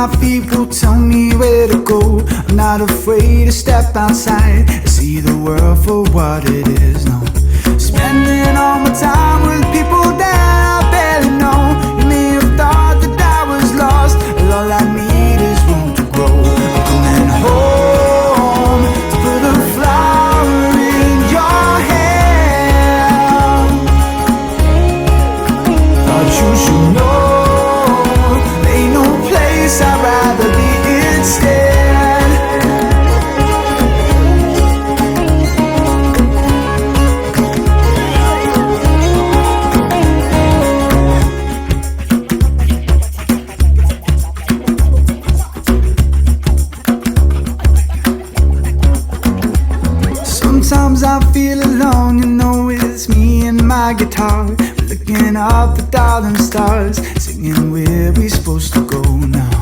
my feet will tell me where to go. I'm not afraid to step outside and see the world for what it is. No, spending all my time with people that I barely know. You may have thought that I was lost, but all I need is room to grow. I'm coming home to put a flower in your hand. Thought you should know there ain't no place I'd rather be instead. Sometimes I feel alone, you know it's me and my guitar. We're looking up at all them stars, singing where we supposed to go now.